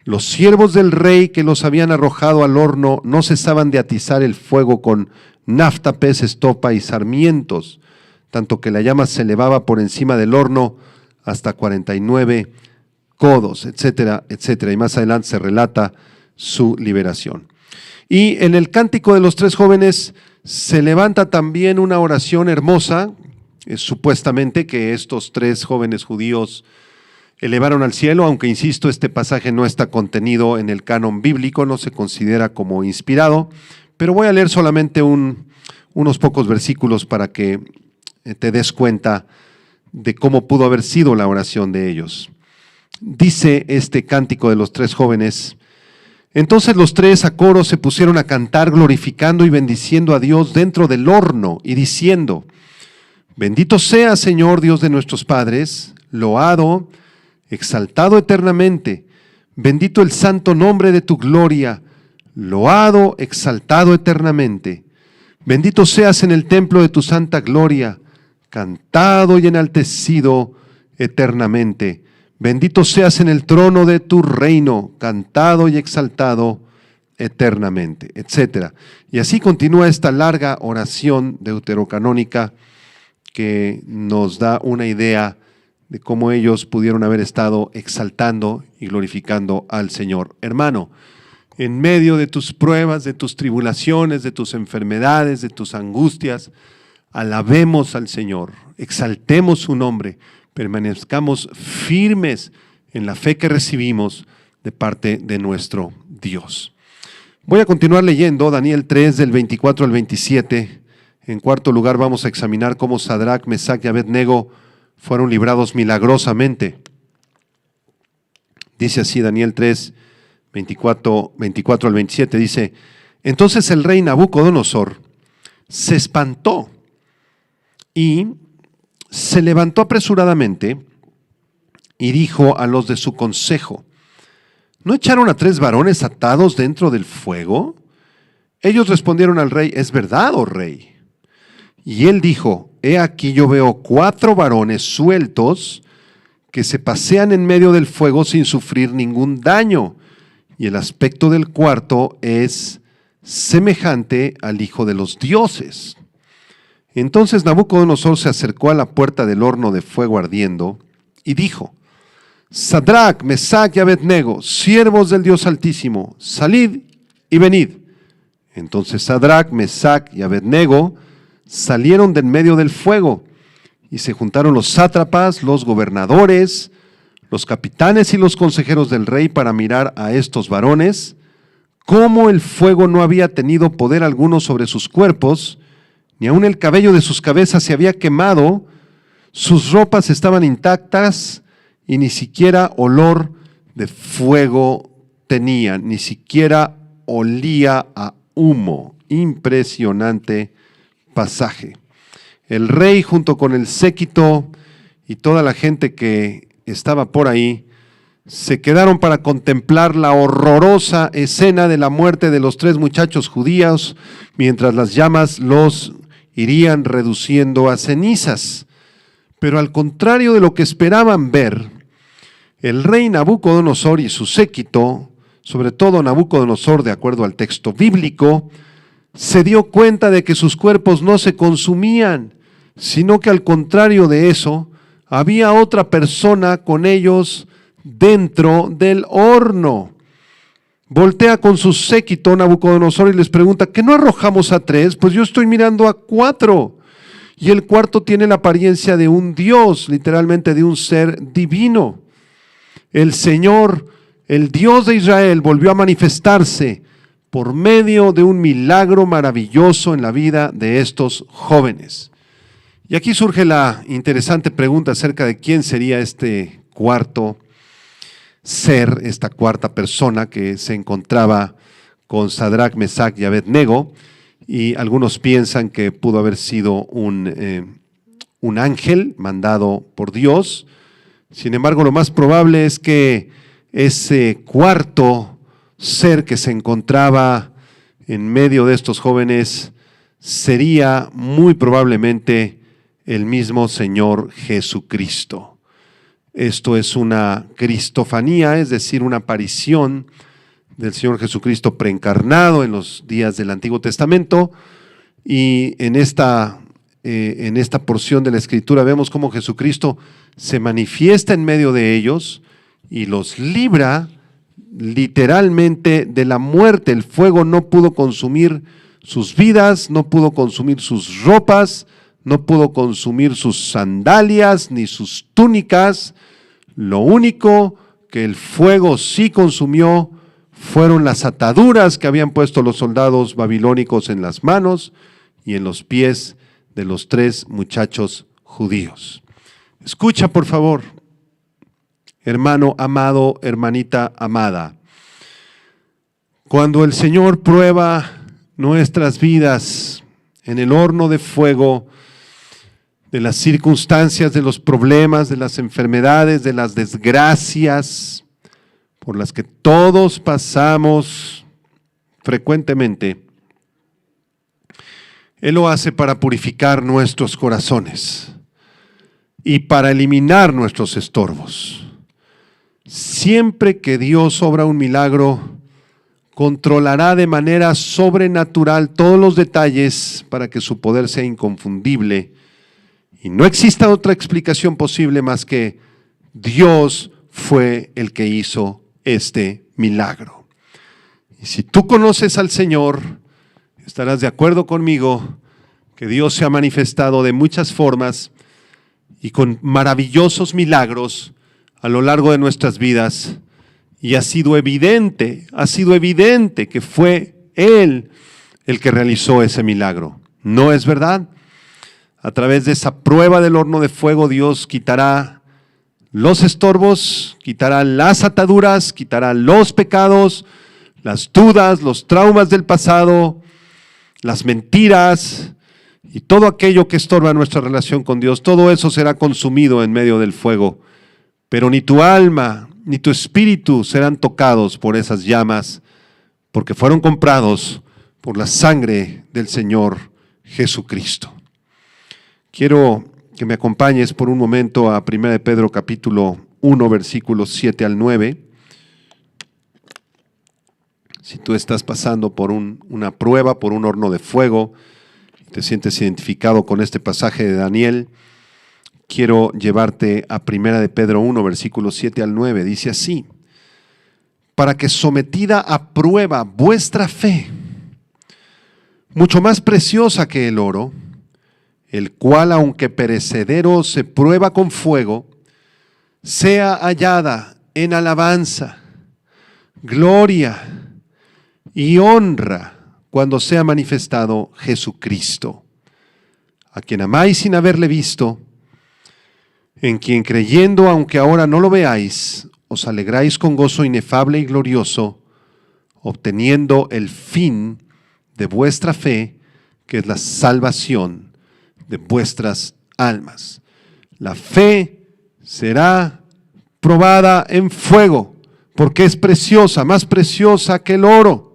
Los siervos del rey que los habían arrojado al horno no cesaban de atizar el fuego con náftapes, estopa y sarmientos, tanto que la llama se elevaba por encima del horno hasta 49 codos, etcétera, etcétera. Y más adelante se relata su liberación. Y en el cántico de los tres jóvenes se levanta también una oración hermosa, supuestamente que estos tres jóvenes judíos elevaron al cielo, aunque insisto, este pasaje no está contenido en el canon bíblico, no se considera como inspirado, pero voy a leer solamente unos pocos versículos para que te des cuenta de cómo pudo haber sido la oración de ellos. Dice este cántico de los tres jóvenes: entonces los tres a coro se pusieron a cantar, glorificando y bendiciendo a Dios dentro del horno y diciendo: bendito sea, Señor Dios de nuestros padres, loado, exaltado eternamente, bendito el santo nombre de tu gloria, loado, exaltado eternamente. Bendito seas en el templo de tu santa gloria, cantado y enaltecido eternamente. Bendito seas en el trono de tu reino, cantado y exaltado eternamente, etc. Y así continúa esta larga oración deuterocanónica que nos da una idea de cómo ellos pudieron haber estado exaltando y glorificando al Señor. Hermano, en medio de tus pruebas, de tus tribulaciones, de tus enfermedades, de tus angustias, alabemos al Señor, exaltemos su nombre, permanezcamos firmes en la fe que recibimos de parte de nuestro Dios. Voy a continuar leyendo Daniel 3 del 24 al 27. En cuarto lugar vamos a examinar cómo Sadrac, Mesac y Abed-Nego fueron librados milagrosamente. Dice así Daniel 3, 24 al 27, dice: entonces el rey Nabucodonosor se espantó y se levantó apresuradamente y dijo a los de su consejo: ¿no echaron a 3 varones atados dentro del fuego? Ellos respondieron al rey: es verdad, oh rey. Y él dijo: he aquí yo veo 4 varones sueltos que se pasean en medio del fuego sin sufrir ningún daño, y el aspecto del cuarto es semejante al hijo de los dioses. Entonces Nabucodonosor se acercó a la puerta del horno de fuego ardiendo y dijo: Sadrac, Mesac y Abed-Nego, siervos del Dios Altísimo, salid y venid. Entonces Sadrac, Mesac y Abed-Nego salieron de en medio del fuego, y se juntaron los sátrapas, los gobernadores, los capitanes y los consejeros del rey para mirar a estos varones, cómo el fuego no había tenido poder alguno sobre sus cuerpos, ni aun el cabello de sus cabezas se había quemado, sus ropas estaban intactas y ni siquiera olor de fuego tenían, ni siquiera olía a humo. Impresionante pasaje. el rey junto con el séquito y toda la gente que estaba por ahí se quedaron para contemplar la horrorosa escena de la muerte de los 3 muchachos judíos, mientras las llamas los irían reduciendo a cenizas. Pero al contrario de lo que esperaban ver, el rey Nabucodonosor y su séquito, sobre todo Nabucodonosor de acuerdo al texto bíblico, se dio cuenta de que sus cuerpos no se consumían, sino que al contrario de eso, había otra persona con ellos dentro del horno. Voltea con su séquito Nabucodonosor y les pregunta, ¿que no arrojamos a 3? Pues yo estoy mirando a 4. Y el cuarto tiene la apariencia de un Dios, literalmente de un ser divino. El Señor, el Dios de Israel, volvió a manifestarse por medio de un milagro maravilloso en la vida de estos jóvenes. Y aquí surge la interesante pregunta acerca de quién sería este cuarto ser, esta cuarta persona que se encontraba con Sadrach, Mesach y Abednego, y algunos piensan que pudo haber sido un ángel mandado por Dios. Sin embargo, lo más probable es que ese cuarto ser que se encontraba en medio de estos jóvenes sería muy probablemente el mismo Señor Jesucristo. Esto es una cristofanía, es decir, una aparición del Señor Jesucristo preencarnado en los días del Antiguo Testamento, y en esta porción de la Escritura vemos cómo Jesucristo se manifiesta en medio de ellos y los libra literalmente de la muerte. El fuego no pudo consumir sus vidas, no pudo consumir sus ropas, no pudo consumir sus sandalias ni sus túnicas. Lo único que el fuego sí consumió fueron las ataduras que habían puesto los soldados babilónicos en las manos y en los pies de los 3 muchachos judíos. Escucha, por favor, hermano amado, hermanita amada. Cuando el Señor prueba nuestras vidas en el horno de fuego, de las circunstancias, de los problemas, de las enfermedades, de las desgracias por las que todos pasamos frecuentemente, Él lo hace para purificar nuestros corazones y para eliminar nuestros estorbos. Siempre que Dios obra un milagro, controlará de manera sobrenatural todos los detalles para que su poder sea inconfundible y no exista otra explicación posible más que Dios fue el que hizo este milagro. Y si tú conoces al Señor, estarás de acuerdo conmigo que Dios se ha manifestado de muchas formas y con maravillosos milagros a lo largo de nuestras vidas, y ha sido evidente que fue Él el que realizó ese milagro. ¿No es verdad? A través de esa prueba del horno de fuego, Dios quitará los estorbos, quitará las ataduras, quitará los pecados, las dudas, los traumas del pasado, las mentiras y todo aquello que estorba nuestra relación con Dios. Todo eso será consumido en medio del fuego, pero ni tu alma ni tu espíritu serán tocados por esas llamas, porque fueron comprados por la sangre del Señor Jesucristo. Quiero que me acompañes por un momento a 1 de Pedro capítulo 1, versículos 7 al 9. Si tú estás pasando por una prueba, por un horno de fuego, te sientes identificado con este pasaje de Daniel, quiero llevarte a 1 de Pedro 1, versículos 7 al 9. Dice así: para que sometida a prueba vuestra fe, mucho más preciosa que el oro, el cual aunque perecedero se prueba con fuego, sea hallada en alabanza, gloria y honra cuando sea manifestado Jesucristo, a quien amáis sin haberle visto, en quien creyendo, aunque ahora no lo veáis, os alegráis con gozo inefable y glorioso, obteniendo el fin de vuestra fe, que es la salvación de vuestras almas. La fe será probada en fuego, porque es preciosa, más preciosa que el oro.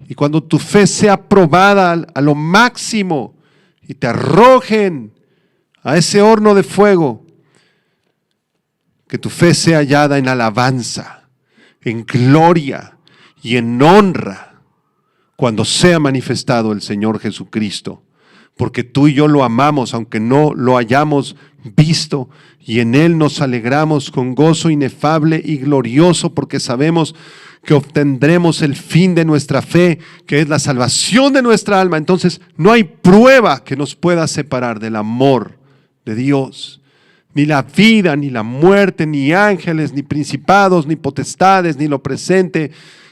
Y cuando tu fe sea probada a lo máximo y te arrojen a ese horno de fuego, que tu fe sea hallada en alabanza, en gloria y en honra, cuando sea manifestado el Señor Jesucristo. Porque tú y yo lo amamos, aunque no lo hayamos visto, y en Él nos alegramos con gozo inefable y glorioso, porque sabemos que obtendremos el fin de nuestra fe, que es la salvación de nuestra alma. Entonces no hay prueba que nos pueda separar del amor de Dios. Ni la vida, ni la muerte, ni ángeles, ni principados, ni potestades, ni lo presente,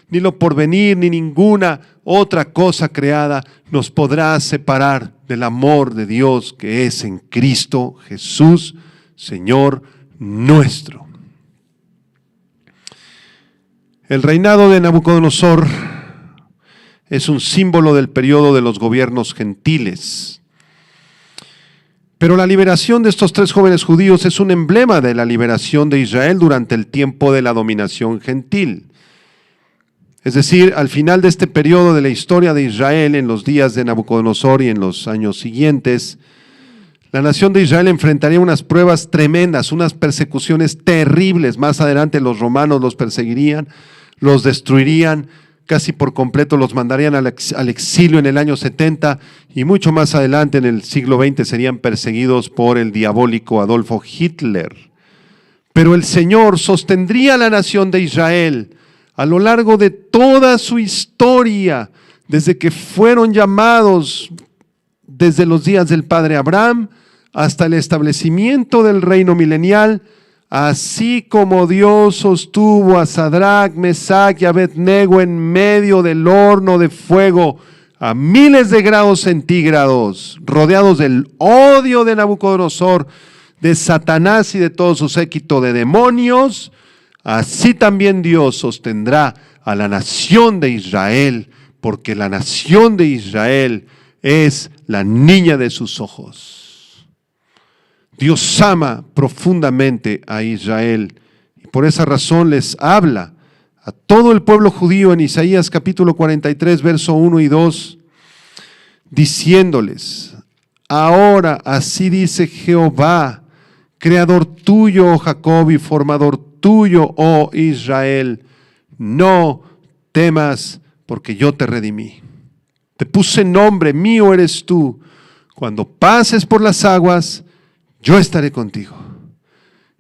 ni lo porvenir, ni ninguna otra cosa creada nos podrá separar del amor de Dios que es en Cristo Jesús, Señor nuestro. El reinado de Nabucodonosor es un símbolo del periodo de los gobiernos gentiles. Pero la liberación de estos 3 jóvenes judíos es un emblema de la liberación de Israel durante el tiempo de la dominación gentil. Es decir, al final de este periodo de la historia de Israel, en los días de Nabucodonosor y en los años siguientes, la nación de Israel enfrentaría unas pruebas tremendas, unas persecuciones terribles. Más adelante los romanos los perseguirían, los destruirían, casi por completo los mandarían al exilio en el año 70, y mucho más adelante en el siglo XX serían perseguidos por el diabólico Adolfo Hitler. Pero el Señor sostendría a la nación de Israel a lo largo de toda su historia, desde que fueron llamados desde los días del padre Abraham hasta el establecimiento del reino milenial, así como Dios sostuvo a Sadrach, Mesach y Abednego en medio del horno de fuego a miles de grados centígrados, rodeados del odio de Nabucodonosor, de Satanás y de todo su séquito de demonios. Así también Dios sostendrá a la nación de Israel, porque la nación de Israel es la niña de sus ojos. Dios ama profundamente a Israel y por esa razón les habla a todo el pueblo judío en Isaías capítulo 43, verso 1 y 2, diciéndoles: ahora así dice Jehová, creador tuyo, oh Jacob, y formador tuyo, oh Israel, no temas, porque yo te redimí. Te puse nombre, mío eres tú. Cuando pases por las aguas, yo estaré contigo.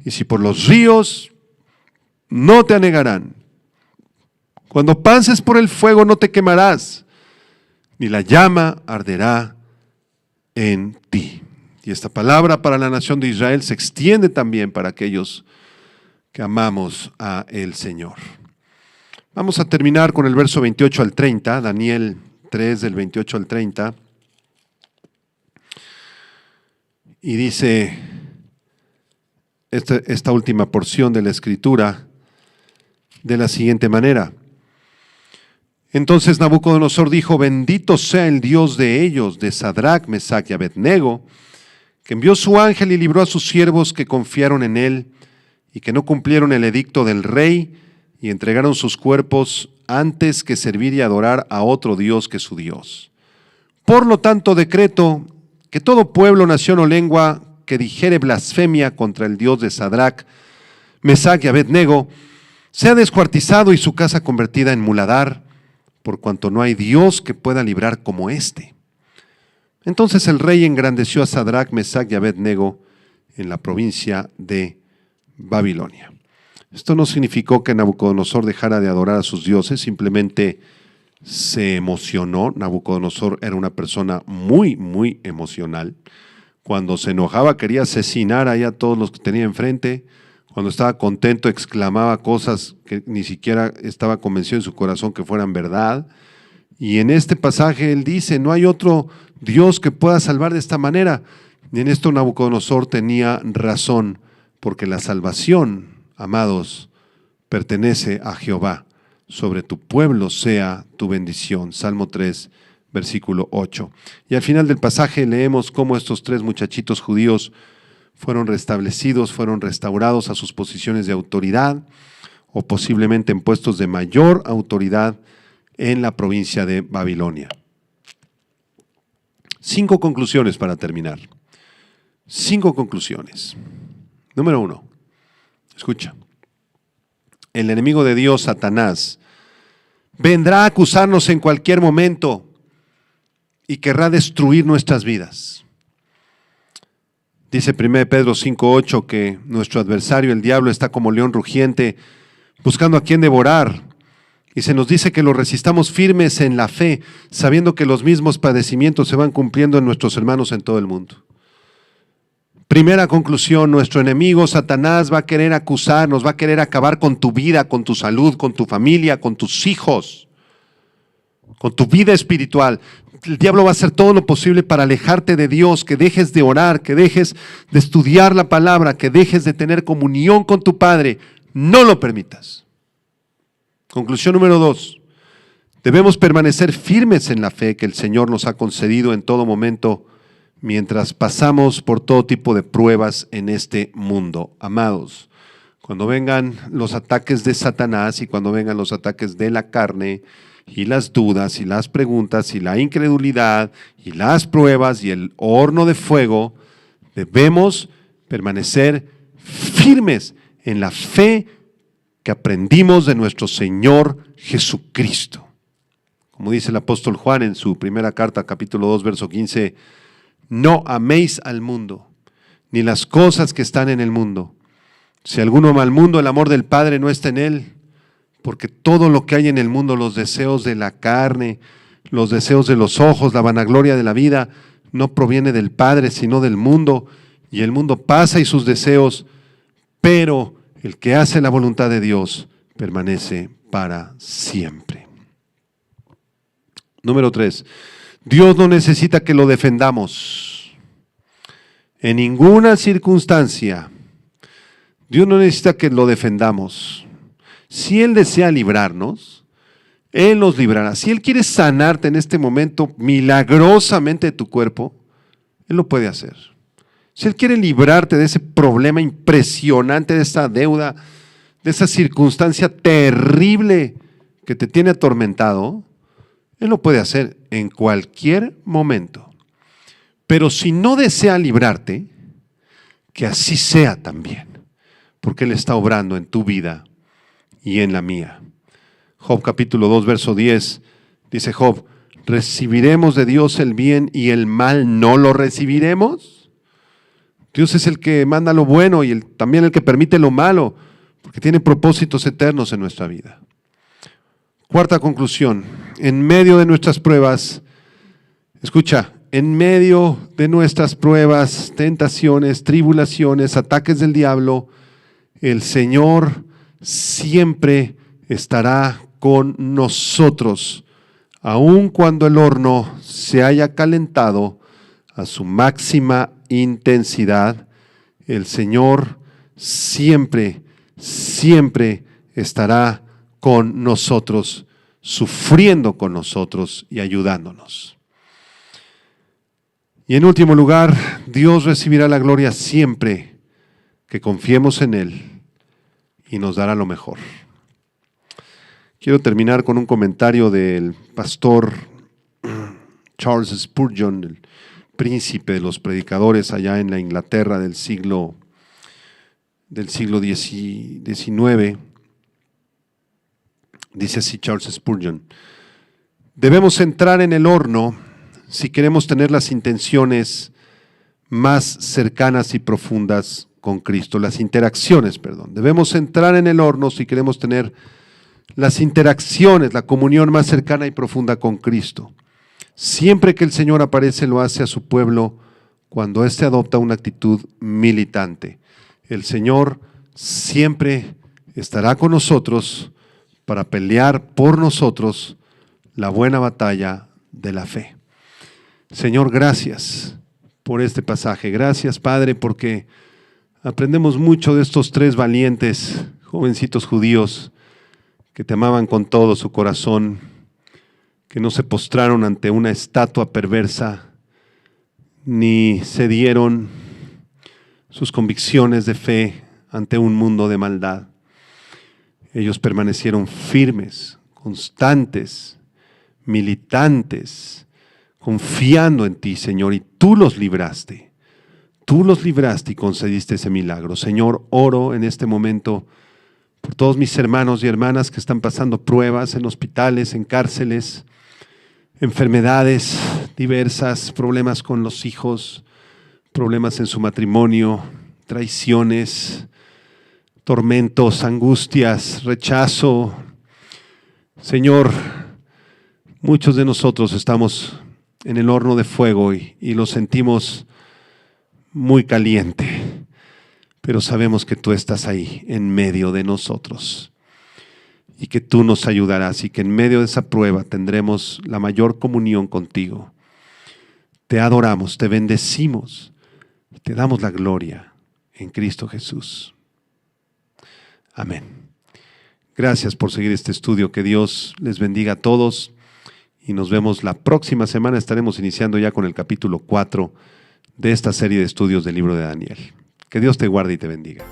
Y si por los ríos, no te anegarán. Cuando pases por el fuego, no te quemarás, ni la llama arderá en ti. Y esta palabra para la nación de Israel se extiende también para aquellos que amamos a el Señor. Vamos a terminar con el verso 28 al 30, Daniel 3, del 28 al 30. Y dice esta última porción de la Escritura de la siguiente manera: entonces Nabucodonosor dijo: bendito sea el Dios de ellos, de Sadrach, Mesach y Abednego, que envió su ángel y libró a sus siervos que confiaron en él y que no cumplieron el edicto del rey y entregaron sus cuerpos antes que servir y adorar a otro Dios que su Dios. Por lo tanto, decreto que todo pueblo, nación o lengua que dijere blasfemia contra el Dios de Sadrach, Mesach y Abednego sea descuartizado y su casa convertida en muladar, por cuanto no hay Dios que pueda librar como éste. Entonces el rey engrandeció a Sadrach, Mesach y Abednego en la provincia de Babilonia. Esto no significó que Nabucodonosor dejara de adorar a sus dioses, simplemente se emocionó. Nabucodonosor era una persona muy, muy emocional. Cuando se enojaba quería asesinar a todos los que tenía enfrente. Cuando estaba contento exclamaba cosas que ni siquiera estaba convencido en su corazón que fueran verdad. Y en este pasaje él dice: no hay otro Dios que pueda salvar de esta manera. Y en esto Nabucodonosor tenía razón, porque la salvación, amados, pertenece a Jehová. Sobre tu pueblo sea tu bendición. Salmo 3, versículo 8. Y al final del pasaje leemos cómo estos 3 muchachitos judíos fueron restablecidos, fueron restaurados a sus posiciones de autoridad o posiblemente en puestos de mayor autoridad en la provincia de Babilonia. 5 conclusiones para terminar. 5 conclusiones. Número 1. Escucha. El enemigo de Dios, Satanás, vendrá a acusarnos en cualquier momento y querrá destruir nuestras vidas. Dice 1 Pedro 5:8 que nuestro adversario, el diablo, está como león rugiente, buscando a quien devorar. Y se nos dice que lo resistamos firmes en la fe, sabiendo que los mismos padecimientos se van cumpliendo en nuestros hermanos en todo el mundo. Primera conclusión, nuestro enemigo Satanás va a querer acusarnos, va a querer acabar con tu vida, con tu salud, con tu familia, con tus hijos, con tu vida espiritual. El diablo va a hacer todo lo posible para alejarte de Dios, que dejes de orar, que dejes de estudiar la palabra, que dejes de tener comunión con tu Padre. No lo permitas. Conclusión número 2. Debemos permanecer firmes en la fe que el Señor nos ha concedido en todo momento mientras pasamos por todo tipo de pruebas en este mundo. Amados, cuando vengan los ataques de Satanás y cuando vengan los ataques de la carne y las dudas y las preguntas y la incredulidad y las pruebas y el horno de fuego, debemos permanecer firmes en la fe que aprendimos de nuestro Señor Jesucristo. Como dice el apóstol Juan en su primera carta, capítulo 2, verso 15, no améis al mundo, ni las cosas que están en el mundo. Si alguno ama al mundo, el amor del Padre no está en él, porque todo lo que hay en el mundo, los deseos de la carne, los deseos de los ojos, la vanagloria de la vida, no proviene del Padre, sino del mundo, y el mundo pasa y sus deseos, pero el que hace la voluntad de Dios permanece para siempre. Número 3. Dios no necesita que lo defendamos. En ninguna circunstancia, Dios no necesita que lo defendamos. Si Él desea librarnos, Él nos librará. Si Él quiere sanarte en este momento milagrosamente de tu cuerpo, Él lo puede hacer. Si Él quiere librarte de ese problema impresionante, de esa deuda, de esa circunstancia terrible que te tiene atormentado, Él lo puede hacer en cualquier momento. Pero si no desea librarte, que así sea también, porque Él está obrando en tu vida y en la mía. Job capítulo 2, verso 10, dice Job, ¿recibiremos de Dios el bien y el mal no lo recibiremos? Dios es el que manda lo bueno y también el que permite lo malo, porque tiene propósitos eternos en nuestra vida. Cuarta conclusión, en medio de nuestras pruebas, escucha, en medio de nuestras pruebas, tentaciones, tribulaciones, ataques del diablo, el Señor siempre estará con nosotros, aun cuando el horno se haya calentado a su máxima intensidad. El Señor siempre estará con nosotros, sufriendo con nosotros y ayudándonos. Y en último lugar, Dios recibirá la gloria siempre que confiemos en Él y nos dará lo mejor. Quiero terminar con un comentario del pastor Charles Spurgeon, el príncipe de los predicadores allá en la Inglaterra del siglo XIX. Dice así Charles Spurgeon: debemos entrar en el horno si queremos tener las intenciones más cercanas y profundas con Cristo, Debemos entrar en el horno si queremos tener las interacciones, la comunión más cercana y profunda con Cristo. Siempre que el Señor aparece, lo hace a su pueblo cuando éste adopta una actitud militante. El Señor siempre estará con nosotros para pelear por nosotros la buena batalla de la fe. Señor, gracias por este pasaje. Gracias, Padre, porque aprendemos mucho de estos 3 valientes jovencitos judíos que te amaban con todo su corazón, que no se postraron ante una estatua perversa, ni cedieron sus convicciones de fe ante un mundo de maldad. Ellos permanecieron firmes, constantes, militantes, confiando en ti, Señor, y tú los libraste. Tú los libraste y concediste ese milagro. Señor, oro en este momento por todos mis hermanos y hermanas que están pasando pruebas en hospitales, en cárceles, enfermedades diversas, problemas con los hijos, problemas en su matrimonio, traiciones, tormentos, angustias, rechazo. Señor, muchos de nosotros estamos en el horno de fuego y lo sentimos muy caliente, pero sabemos que tú estás ahí en medio de nosotros y que tú nos ayudarás y que en medio de esa prueba tendremos la mayor comunión contigo. Te adoramos, te bendecimos, te damos la gloria en Cristo Jesús. Amén. Gracias por seguir este estudio. Que Dios les bendiga a todos y nos vemos la próxima semana. Estaremos iniciando ya con el capítulo 4 de esta serie de estudios del libro de Daniel. Que Dios te guarde y te bendiga.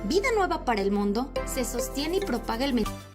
Vida Nueva para el Mundo se sostiene y propaga el mensaje